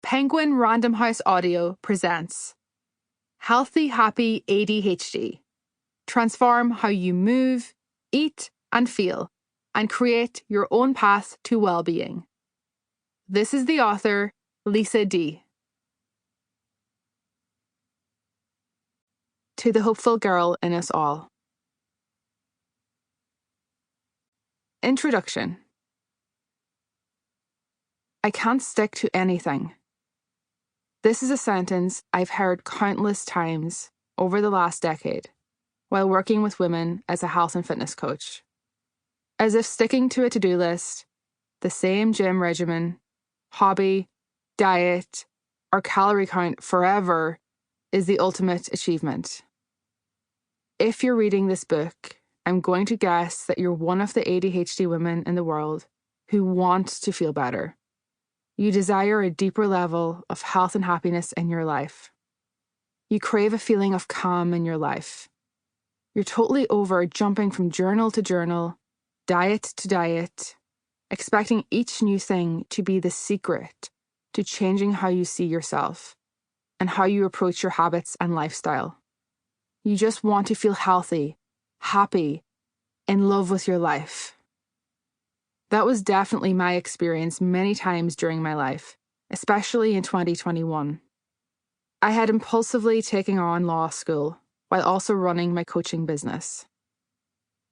Penguin Random House Audio presents Healthy Happy ADHD. Transform how you move, eat, and feel, and create your own path to well-being. This is the author, Lisa Dee. To the hopeful girl in us all. Introduction. I can't stick to anything. This is a sentence I've heard countless times over the last decade while working with women as a health and fitness coach. As if sticking to a to-do list, the same gym regimen, hobby, diet, or calorie count forever is the ultimate achievement. If you're reading this book, I'm going to guess that you're one of the ADHD women in the world who want to feel better. You desire a deeper level of health and happiness in your life. You crave a feeling of calm in your life. You're totally over jumping from journal to journal, diet to diet, expecting each new thing to be the secret to changing how you see yourself and how you approach your habits and lifestyle. You just want to feel healthy, happy, in love with your life. That was definitely my experience many times during my life, especially in 2021. I had impulsively taken on law school while also running my coaching business.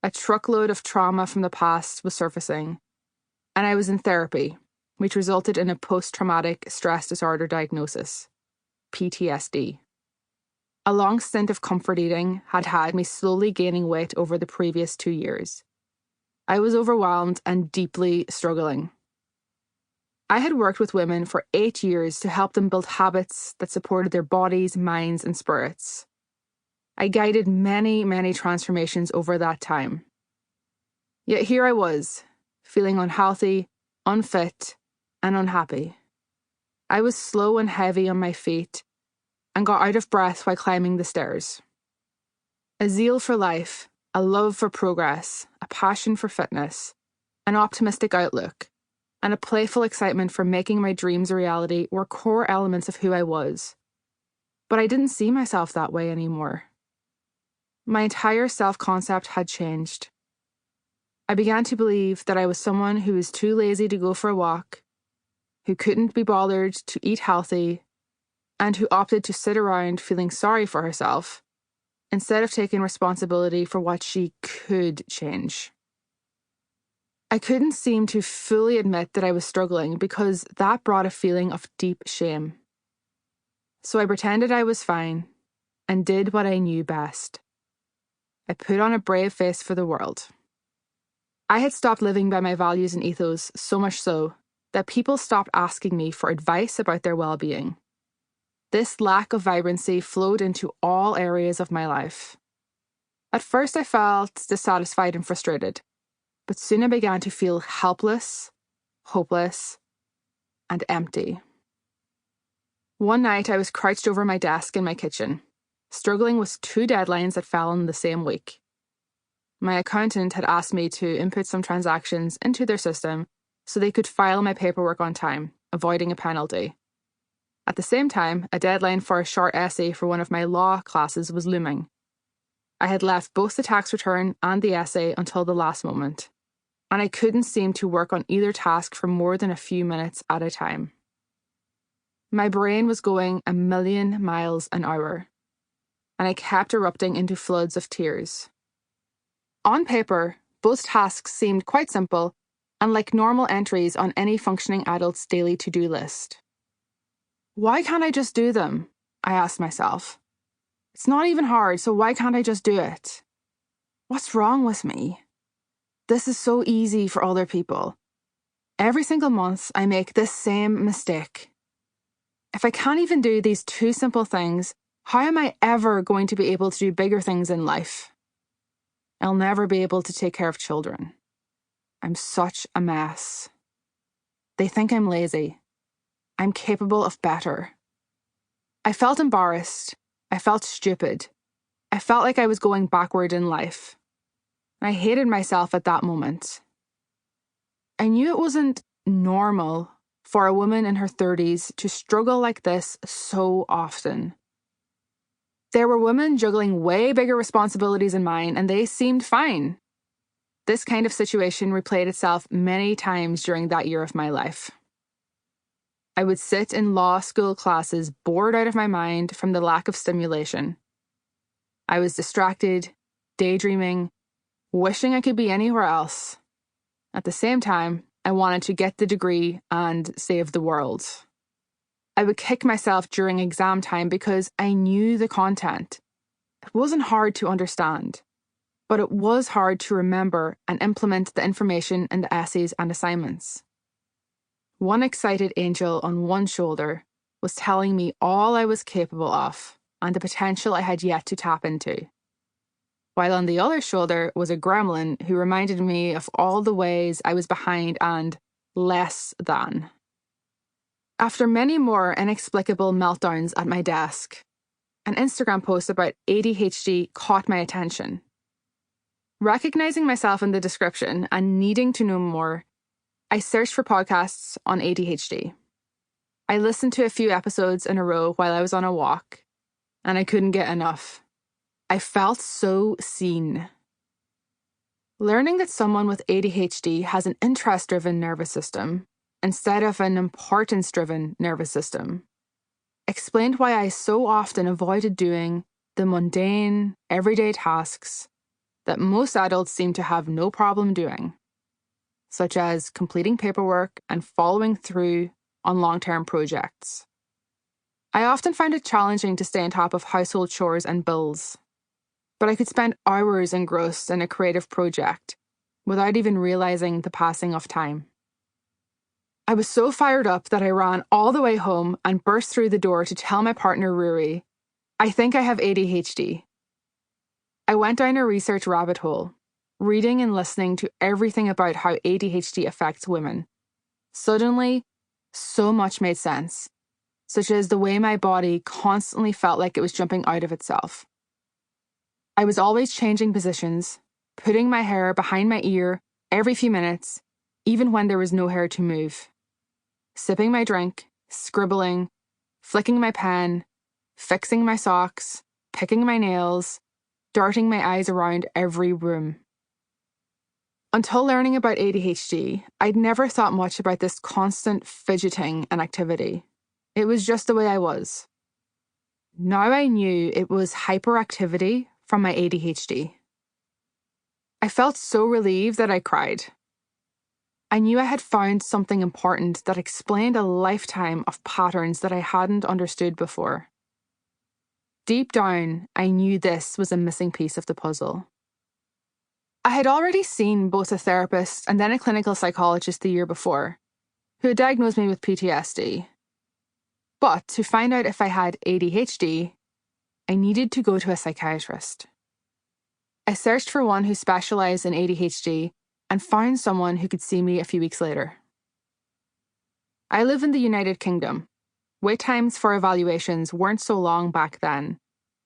A truckload of trauma from the past was surfacing, and I was in therapy, which resulted in a post-traumatic stress disorder diagnosis, PTSD. A long stint of comfort eating had me slowly gaining weight over the previous 2 years. I was overwhelmed and deeply struggling. I had worked with women for 8 years to help them build habits that supported their bodies, minds, and spirits. I guided many transformations over that time. Yet here I was, feeling unhealthy, unfit, and unhappy. I was slow and heavy on my feet and got out of breath while climbing the stairs. A zeal for life, a love for progress, a passion for fitness, an optimistic outlook, and a playful excitement for making my dreams a reality were core elements of who I was. But I didn't see myself that way anymore. My entire self-concept had changed. I began to believe that I was someone who was too lazy to go for a walk, who couldn't be bothered to eat healthy, and who opted to sit around feeling sorry for herself instead of taking responsibility for what she could change. I couldn't seem to fully admit that I was struggling because that brought a feeling of deep shame. So I pretended I was fine and did what I knew best. I put on a brave face for the world. I had stopped living by my values and ethos, so much so that people stopped asking me for advice about their well-being. This lack of vibrancy flowed into all areas of my life. At first I felt dissatisfied and frustrated, but soon I began to feel helpless, hopeless, and empty. One night I was crouched over my desk in my kitchen, struggling with 2 deadlines that fell in the same week. My accountant had asked me to input some transactions into their system so they could file my paperwork on time, avoiding a penalty. At the same time, a deadline for a short essay for one of my law classes was looming. I had left both the tax return and the essay until the last moment, and I couldn't seem to work on either task for more than a few minutes at a time. My brain was going 1,000,000 miles an hour, and I kept erupting into floods of tears. On paper, both tasks seemed quite simple and like normal entries on any functioning adult's daily to-do list. Why can't I just do them? I asked myself. It's not even hard, so why can't I just do it? What's wrong with me? This is so easy for other people. Every single month, I make this same mistake. If I can't even do these 2 simple things, how am I ever going to be able to do bigger things in life? I'll never be able to take care of children. I'm such a mess. They think I'm lazy. I'm capable of better. I felt embarrassed. I felt stupid. I felt like I was going backward in life. I hated myself at that moment. I knew it wasn't normal for a woman in her 30s to struggle like this so often. There were women juggling way bigger responsibilities than mine, and they seemed fine. This kind of situation replayed itself many times during that year of my life. I would sit in law school classes bored out of my mind from the lack of stimulation. I was distracted, daydreaming, wishing I could be anywhere else. At the same time, I wanted to get the degree and save the world. I would kick myself during exam time because I knew the content. It wasn't hard to understand, but it was hard to remember and implement the information in the essays and assignments. One excited angel on one shoulder was telling me all I was capable of and the potential I had yet to tap into, while on the other shoulder was a gremlin who reminded me of all the ways I was behind and less than. After many more inexplicable meltdowns at my desk, an Instagram post about ADHD caught my attention. Recognizing myself in the description and needing to know more, I searched for podcasts on ADHD. I listened to a few episodes in a row while I was on a walk, and I couldn't get enough. I felt so seen. Learning that someone with ADHD has an interest-driven nervous system instead of an importance-driven nervous system explained why I so often avoided doing the mundane, everyday tasks that most adults seem to have no problem doing, such as completing paperwork and following through on long-term projects. I often found it challenging to stay on top of household chores and bills, but I could spend hours engrossed in a creative project without even realizing the passing of time. I was so fired up that I ran all the way home and burst through the door to tell my partner Rory, "I think I have ADHD." I went down a research rabbit hole, reading and listening to everything about how ADHD affects women. Suddenly, so much made sense, such as the way my body constantly felt like it was jumping out of itself. I was always changing positions, putting my hair behind my ear every few minutes, even when there was no hair to move. Sipping my drink, scribbling, flicking my pen, fixing my socks, picking my nails, darting my eyes around every room. Until learning about ADHD, I'd never thought much about this constant fidgeting and activity. It was just the way I was. Now I knew it was hyperactivity from my ADHD. I felt so relieved that I cried. I knew I had found something important that explained a lifetime of patterns that I hadn't understood before. Deep down, I knew this was a missing piece of the puzzle. I had already seen both a therapist and then a clinical psychologist the year before, who had diagnosed me with PTSD. But to find out if I had ADHD, I needed to go to a psychiatrist. I searched for one who specialised in ADHD and found someone who could see me a few weeks later. I live in the United Kingdom. Wait times for evaluations weren't so long back then,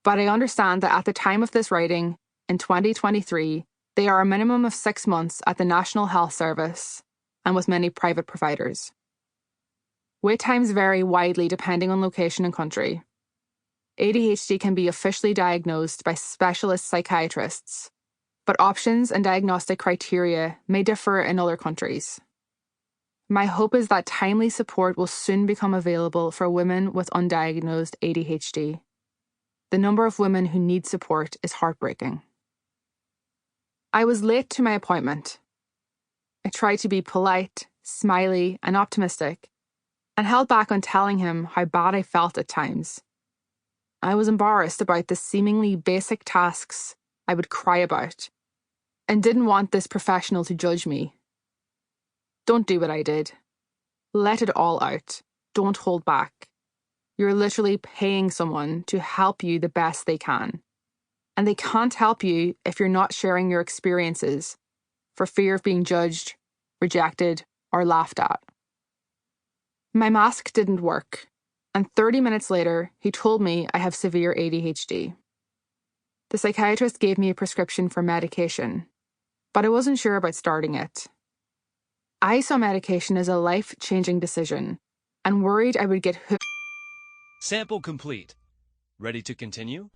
but I understand that at the time of this writing, in 2023, they are a minimum of 6 months at the National Health Service and with many private providers. Wait times vary widely depending on location and country. ADHD can be officially diagnosed by specialist psychiatrists, but options and diagnostic criteria may differ in other countries. My hope is that timely support will soon become available for women with undiagnosed ADHD. The number of women who need support is heartbreaking. I was late to my appointment. I tried to be polite, smiley, and optimistic, and held back on telling him how bad I felt at times. I was embarrassed about the seemingly basic tasks I would cry about, and didn't want this professional to judge me. Don't do what I did. Let it all out. Don't hold back. You're literally paying someone to help you the best they can. And they can't help you if you're not sharing your experiences for fear of being judged, rejected, or laughed at. My mask didn't work, and 30 minutes later, he told me I have severe ADHD. The psychiatrist gave me a prescription for medication, but I wasn't sure about starting it. I saw medication as a life-changing decision and worried I would get hooked. Sample complete. Ready to continue?